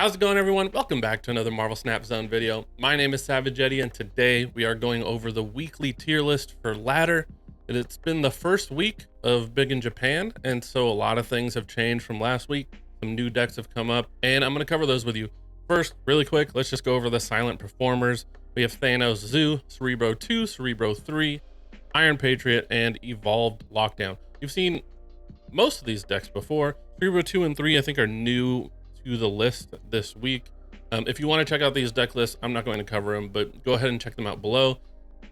How's it going, everyone? Welcome back to another Marvel Snap Zone video. My name is Savage Yeti, and today we are going over the weekly tier list for ladder. It's been the first week of Big in Japan, and so a lot of things have changed from last week. Some new decks have come up, and I'm going to cover those with you. First, really quick, let's just go over the silent performers. We have Thanos Zoo, Cerebro 2, Cerebro 3, Iron Patriot, and Evolved Lockdown. You've seen most of these decks before. Cerebro 2 and 3, I think, are new to the list this week. If you want to check out these deck lists, I'm not going to cover them, but go ahead and check them out below.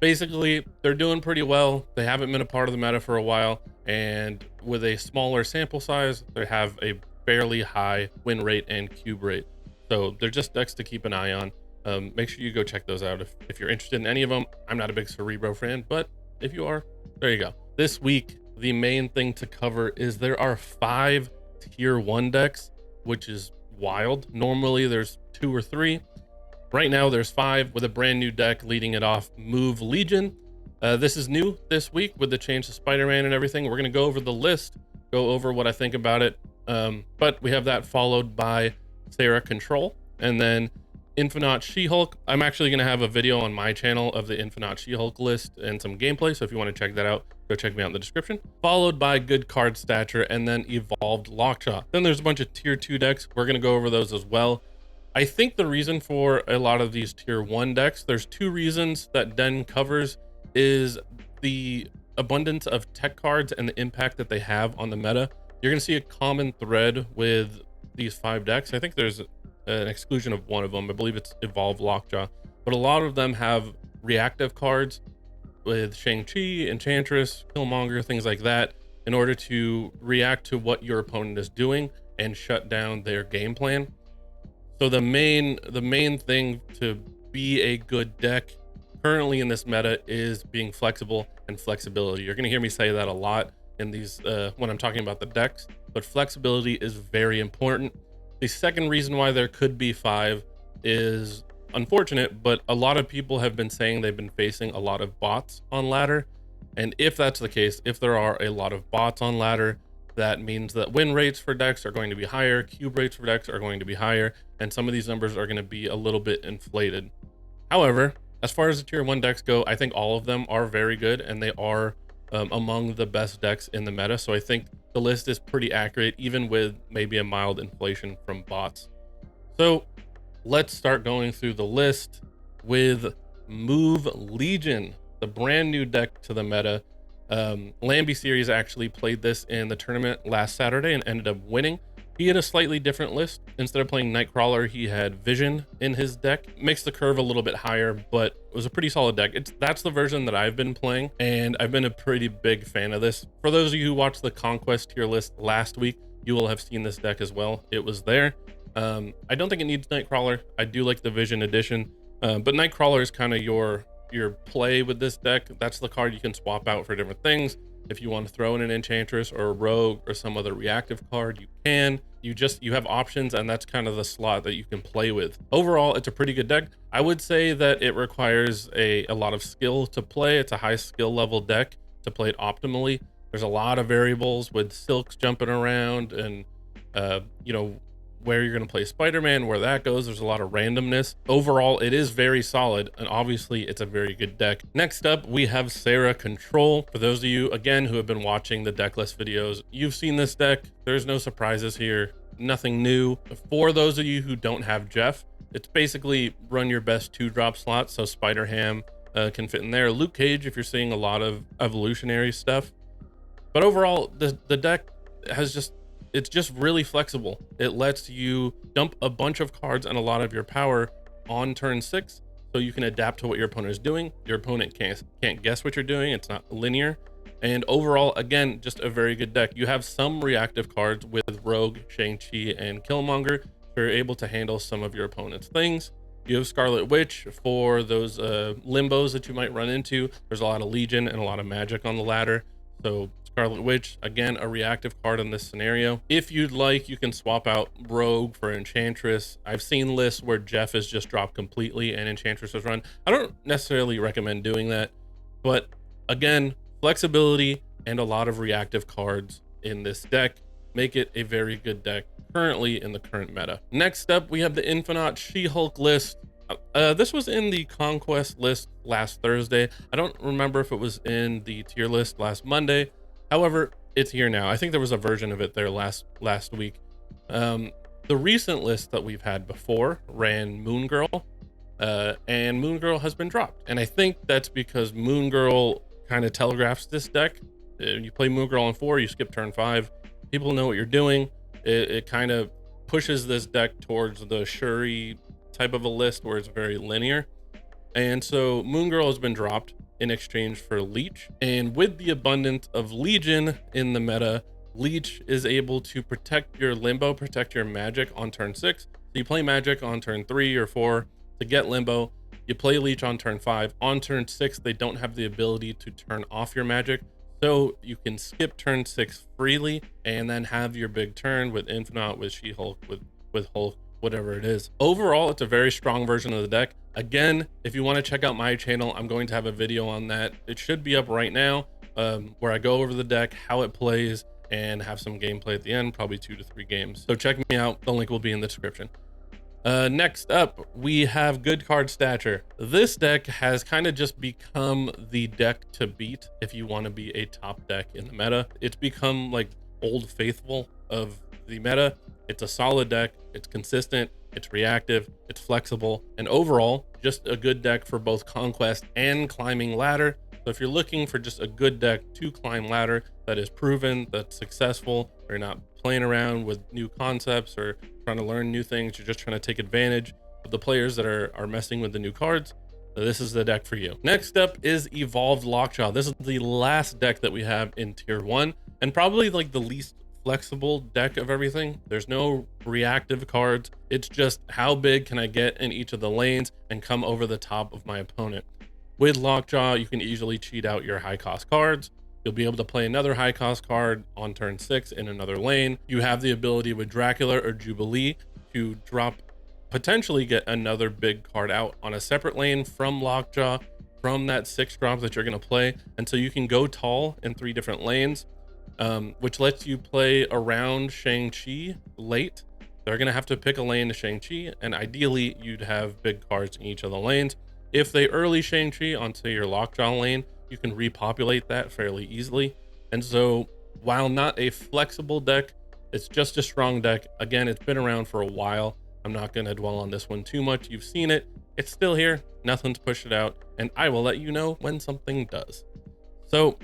Basically, they're doing pretty well. They haven't been a part of the meta for a while, and with a smaller sample size, they have a fairly high win rate and cube rate. So they're just decks to keep an eye on. Make sure you go check those out if you're interested in any of them. I'm not a big Cerebro fan, but if you are, there you go. This week, the main thing to cover is there are 5 tier 1 decks, which is wild. Normally there's 2 or 3. Right now there's 5 with a brand new deck leading it off, Move Legion. This is new this week with the change to Spider-Man and everything. We're going to go over the list, go over what I think about it. But we have that followed by Sarah Control, and then Infinite She-Hulk. I'm actually going to have a video on my channel of the Infinite She-Hulk list and some gameplay, so if you want to check that out, go check me out in the description. Followed by Good Card Stature, and then Evolved Lockjaw. Then there's a bunch of tier 2 decks. We're going to go over those as well. I think the reason for a lot of these tier 1 decks, there's 2 reasons that Den covers, is the abundance of tech cards and the impact that they have on the meta. You're going to see a common thread with these 5 decks. I think there's an exclusion of one of them. I believe it's Evolved Lockjaw, but a lot of them have reactive cards with Shang-Chi, Enchantress, Killmonger, things like that, in order to react to what your opponent is doing and shut down their game plan. So the main thing to be a good deck currently in this meta is being flexible and flexibility. You're going to hear me say that a lot in these when I'm talking about the decks, but flexibility is very important. The second reason why there could be 5 is unfortunate, but a lot of people have been saying they've been facing a lot of bots on ladder. And if that's the case, if there are a lot of bots on ladder, that means that win rates for decks are going to be higher, cube rates for decks are going to be higher, and some of these numbers are going to be a little bit inflated. However, as far as the tier 1 decks go, I think all of them are very good, and they are among the best decks in the meta. So I think the list is pretty accurate, even with maybe a mild inflation from bots. So let's start going through the list with Move Legion, the brand new deck to the meta. Lambie Series actually played this in the tournament last Saturday and ended up winning. He had a slightly different list. Instead of playing Nightcrawler, he had Vision in his deck. Makes the curve a little bit higher, but it was a pretty solid deck. That's the version that I've been playing, and I've been a pretty big fan of this. For those of you who watched the Conquest tier list last week, you will have seen this deck as well. It was there. I don't think it needs Nightcrawler. I do like the Vision edition, but Nightcrawler is kind of your play with this deck. That's the card you can swap out for different things. If you want to throw in an Enchantress or a Rogue or some other reactive card, you can. You have options, and that's kind of the slot that you can play with. Overall, it's a pretty good deck. I would say that it requires a lot of skill to play. It's a high skill level deck to play it optimally. There's a lot of variables with Silks jumping around, and where you're going to play Spider-Man, where that goes. There's a lot of randomness. Overall, it is very solid, and obviously it's a very good deck. Next up, we have Sarah Control. For those of you, again, who have been watching the deck list videos, you've seen this deck. There's no surprises here, nothing new. For those of you who don't have Jeff, it's basically run your best 2-drop slots, so Spider-Ham can fit in there. Luke Cage, if you're seeing a lot of evolutionary stuff. But overall, the deck has it's just really flexible. It lets you dump a bunch of cards and a lot of your power on turn 6, so you can adapt to what your opponent is doing. Your opponent can't guess what you're doing. It's not linear. And overall, again, just a very good deck. You have some reactive cards with Rogue, Shang-Chi, and Killmonger, so you're able to handle some of your opponent's things. You have Scarlet Witch for those limbos that you might run into. There's a lot of Legion and a lot of magic on the ladder, so Scarlet Witch, again, a reactive card in this scenario. If you'd like, you can swap out Rogue for Enchantress. I've seen lists where Jeff is just dropped completely and Enchantress is run. I don't necessarily recommend doing that, but again, flexibility and a lot of reactive cards in this deck make it a very good deck currently in the current meta. Next up, we have the Infinite She-Hulk list. This was in the Conquest list last Thursday. I don't remember if it was in the tier list last Monday. However, it's here now. I think there was a version of it there last week. The recent list that we've had before ran Moon Girl, and Moon Girl has been dropped. And I think that's because Moon Girl kind of telegraphs this deck. You play Moon Girl on 4, you skip turn 5. People know what you're doing. It kind of pushes this deck towards the Shuri type of a list where it's very linear. And so Moon Girl has been dropped in exchange for Leech. And with the abundance of Legion in the meta, Leech is able to protect your Limbo, protect your Magic on turn 6. So you play Magic on turn 3 or 4 to get Limbo. You play Leech on turn 5. On turn 6, they don't have the ability to turn off your Magic. So you can skip turn 6 freely and then have your big turn with Infinite, with She-Hulk, with Hulk, whatever it is. Overall, it's a very strong version of the deck. Again, if you want to check out my channel, I'm going to have a video on that. It should be up right now, where I go over the deck, how it plays, and have some gameplay at the end, probably 2 to 3 games. So check me out. The link will be in the description. Next up, we have Good Card Stature. This deck has kind of just become the deck to beat if you want to be a top deck in the meta. It's become like Old Faithful of the meta. It's a solid deck, it's consistent, it's reactive, it's flexible, and overall, just a good deck for both Conquest and climbing ladder. So if you're looking for just a good deck to climb ladder that is proven, that's successful, or you're not playing around with new concepts or trying to learn new things, you're just trying to take advantage of the players that are messing with the new cards, this is the deck for you. Next up is Evolved Lockjaw. This is the last deck that we have in tier 1, and probably like the least flexible deck of everything. There's no reactive cards. It's just how big can I get in each of the lanes and come over the top of my opponent. With Lockjaw, you can easily cheat out your high cost cards. You'll be able to play another high cost card on turn 6 in another lane. You have the ability with Dracula or Jubilee to potentially get another big card out on a separate lane from Lockjaw, from that 6 drop that you're going to play. And so you can go tall in 3 different lanes, which lets you play around Shang-Chi late. They're going to have to pick a lane to Shang-Chi, and ideally you'd have big cards in each of the lanes. If they early Shang-Chi onto your Lockjaw lane, you can repopulate that fairly easily. And so while not a flexible deck, it's just a strong deck. Again, it's been around for a while. I'm not going to dwell on this one too much. You've seen it. It's still here. Nothing's pushed it out. And I will let you know when something does. So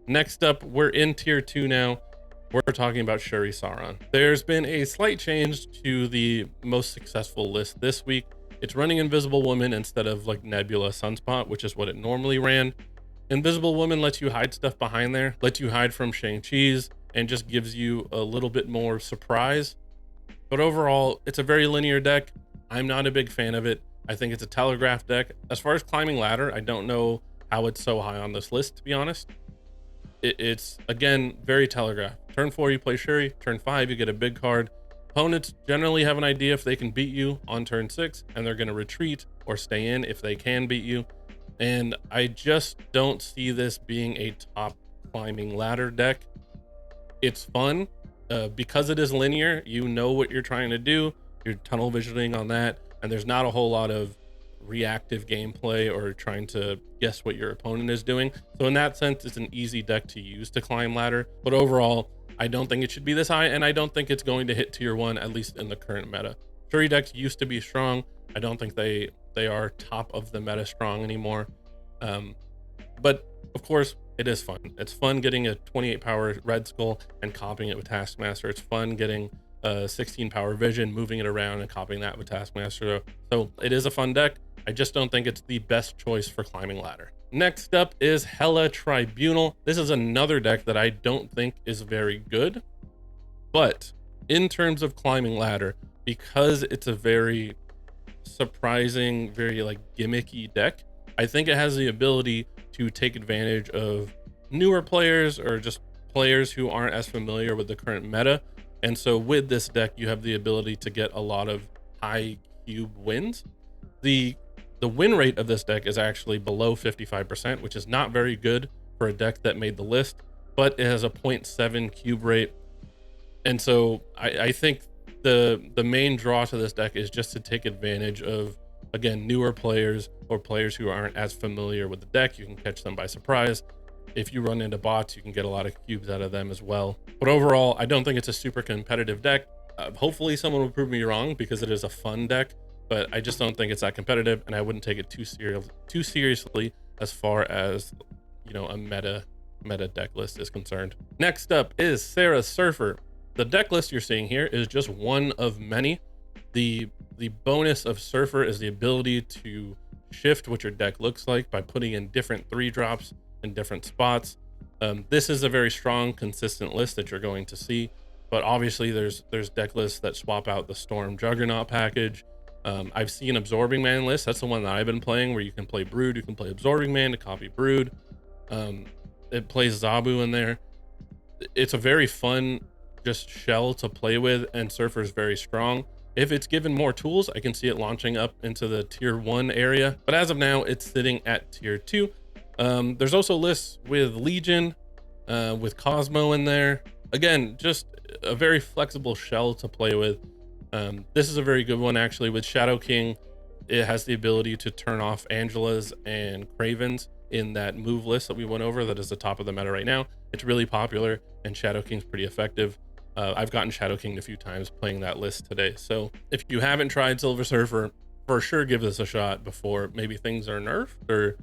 next up, we're in tier 2 now. We're talking about Shuri Sauron. There's been a slight change to the most successful list this week. It's running Invisible Woman instead of like Nebula Sunspot, which is what it normally ran. Invisible Woman lets you hide stuff behind there, lets you hide from Shang-Chi's, and just gives you a little bit more surprise. But overall, it's a very linear deck. I'm not a big fan of it. I think it's a telegraph deck. As far as climbing ladder, I don't know how it's so high on this list, to be honest. It's, again, very telegraph. Turn 4, you play Shuri. Turn 5, you get a big card. Opponents generally have an idea if they can beat you on turn 6, and they're going to retreat or stay in if they can beat you. And I just don't see this being a top climbing ladder deck. It's fun because it is linear. You know what you're trying to do. You're tunnel visioning on that, and there's not a whole lot of reactive gameplay or trying to guess what your opponent is doing. So in that sense, it's an easy deck to use to climb ladder. But overall, I don't think it should be this high, and I don't think it's going to hit tier 1, at least in the current meta. Shuri decks used to be strong. I don't think they are top of the meta strong anymore. But of course, it is fun. It's fun getting a 28 power Red Skull and copying it with Taskmaster. It's fun getting a 16 power Vision, moving it around and copying that with Taskmaster. So it is a fun deck. I just don't think it's the best choice for climbing ladder. Next up is Hela Tribunal. This is another deck that I don't think is very good, but in terms of climbing ladder, because it's a very surprising, very like gimmicky deck, I think it has the ability to take advantage of newer players or just players who aren't as familiar with the current meta. And so with this deck, you have the ability to get a lot of high cube wins. The win rate of this deck is actually below 55%, which is not very good for a deck that made the list, but it has a 0.7 cube rate. And so I think the main draw to this deck is just to take advantage of, again, newer players or players who aren't as familiar with the deck. You can catch them by surprise. If you run into bots, you can get a lot of cubes out of them as well. But overall, I don't think it's a super competitive deck. Hopefully someone will prove me wrong, because it is a fun deck, but I just don't think it's that competitive, and I wouldn't take it too seriously as far as, you know, a meta deck list is concerned. Next up is Sarah's Surfer. The deck list you're seeing here is just one of many. The bonus of Surfer is the ability to shift what your deck looks like by putting in different 3-drops in different spots. This is a very strong, consistent list that you're going to see, but obviously there's deck lists that swap out the Storm Juggernaut package. I've seen Absorbing Man lists. That's the one that I've been playing, where you can play Brood, you can play Absorbing Man to copy Brood. It plays Zabu in there. It's a very fun just shell to play with, and Surfer is very strong. If it's given more tools, I can see it launching up into the tier 1 area, but as of now, it's sitting at tier 2. There's also lists with Legion, with Cosmo in there. Again, just a very flexible shell to play with. This is a very good one, actually, with Shadow King. It has the ability to turn off Angela's and Craven's in that move list that we went over. That is the top of the meta right now. It's really popular, and Shadow King's pretty effective. I've gotten Shadow King a few times playing that list today. So if you haven't tried Silver Surfer, for sure give this a shot before maybe things are nerfed, or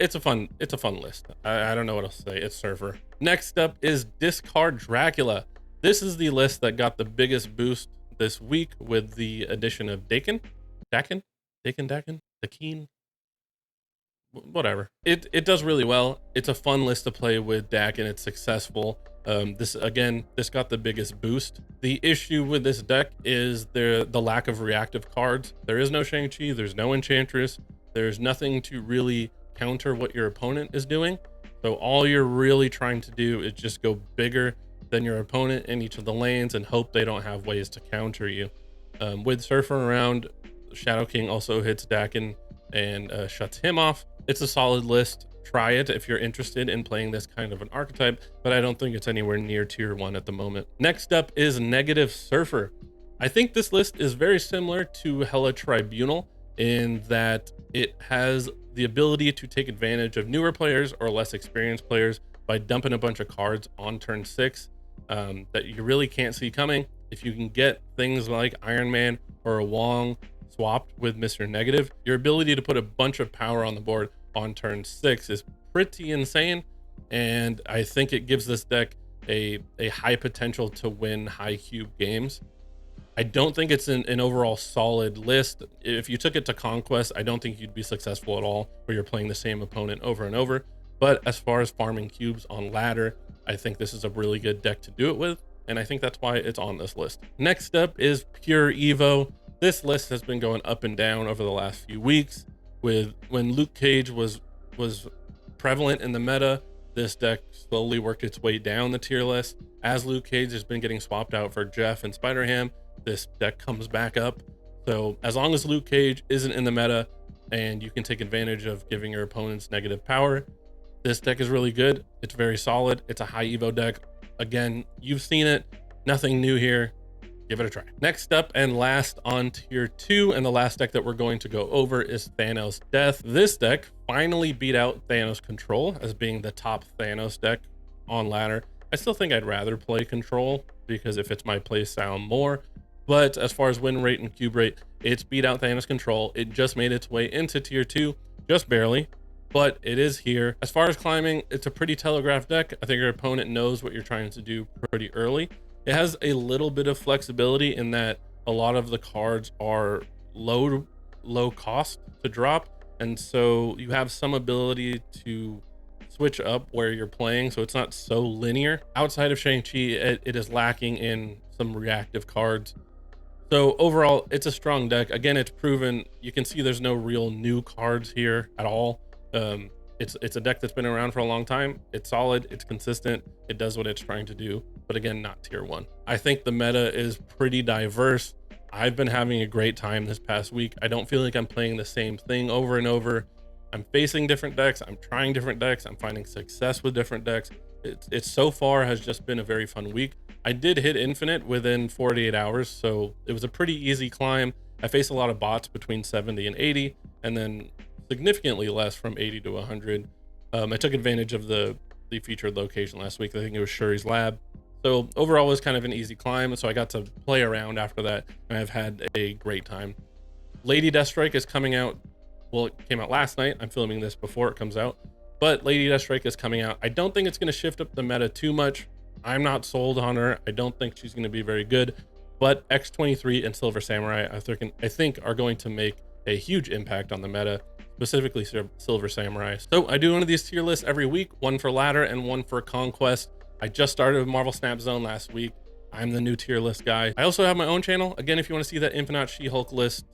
it's a fun list. I don't know what else to say. It's Surfer. Next up is Discard Dracula. This is the list that got the biggest boost this week with the addition of Dakin, whatever. It does really well. It's a fun list to play with Dakin. It's successful. This got the biggest boost. The issue with this deck is the lack of reactive cards. There is no Shang-Chi, there's no Enchantress, there's nothing to really counter what your opponent is doing. So all you're really trying to do is just go bigger than your opponent in each of the lanes and hope they don't have ways to counter you. With Surfer around, Shadow King also hits Dakin and shuts him off. It's a solid list. Try it if you're interested in playing this kind of an archetype, but I don't think it's anywhere near tier 1 at the moment. Next up is Negative Surfer. I think this list is very similar to Hella Tribunal in that it has the ability to take advantage of newer players or less experienced players by dumping a bunch of cards on turn 6 that you really can't see coming. If you can get things like Iron Man or a Wong swapped with Mr. Negative, your ability to put a bunch of power on the board on turn 6 is pretty insane, and I think it gives this deck a high potential to win high cube games. I don't think it's an overall solid list. If you took it to Conquest, I don't think you'd be successful at all, where you're playing the same opponent over and over. But as far as farming cubes on ladder, I think this is a really good deck to do it with, and I think that's why it's on this list. Next up is Pure Evo. This list has been going up and down over the last few weeks. When Luke Cage was prevalent in the meta, this deck slowly worked its way down the tier list. As Luke Cage has been getting swapped out for Jeff and Spider-Ham, this deck comes back up. So as long as Luke Cage isn't in the meta and you can take advantage of giving your opponents negative power, this deck is really good. It's very solid. It's a high Evo deck. Again, you've seen it. Nothing new here. Give it a try. Next up and last on tier 2, and the last deck that we're going to go over, is Thanos Death. This deck finally beat out Thanos Control as being the top Thanos deck on ladder. I still think I'd rather play Control because it fits my play style more, but as far as win rate and cube rate, it's beat out Thanos Control. It just made its way into tier 2, just barely, but it is here. As far as climbing, it's a pretty telegraphed deck. I think your opponent knows what you're trying to do pretty early. It has a little bit of flexibility in that a lot of the cards are low cost to drop, and so you have some ability to switch up where you're playing, so it's not so linear. Outside of Shang-Chi, it is lacking in some reactive cards. So overall, it's a strong deck. Again, it's proven. You can see there's no real new cards here at all. It's a deck that's been around for a long time. It's solid, it's consistent, it does what it's trying to do, but again, not tier 1. I think the meta is pretty diverse. I've been having a great time this past week. I don't feel like I'm playing the same thing over and over. I'm facing different decks, I'm trying different decks, I'm finding success with different decks. It's so far has just been a very fun week. I did hit infinite within 48 hours, so it was a pretty easy climb. I faced a lot of bots between 70 and 80, and then significantly less from 80 to 100. I took advantage of the featured location last week. I think it was Shuri's lab. So overall, it was kind of an easy climb. So I got to play around after that, and I've had a great time. Lady Deathstrike is coming out. Well, it came out last night. I'm filming this before it comes out. But Lady Deathstrike is coming out. I don't think it's going to shift up the meta too much. I'm not sold on her. I don't think she's going to be very good. But X23 and Silver Samurai, I think are going to make a huge impact on the meta, specifically Silver Samurai. So I do one of these tier lists every week, one for ladder and one for conquest. I just started with Marvel Snap Zone last week. I'm the new tier list guy. I also have my own channel. Again, if you want to see that Infinite She-Hulk list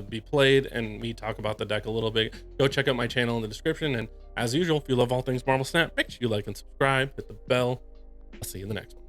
be played and me talk about the deck a little bit, go check out my channel in the description. And as usual, if you love all things Marvel Snap, make sure you like and subscribe, hit the bell. I'll see you in the next one.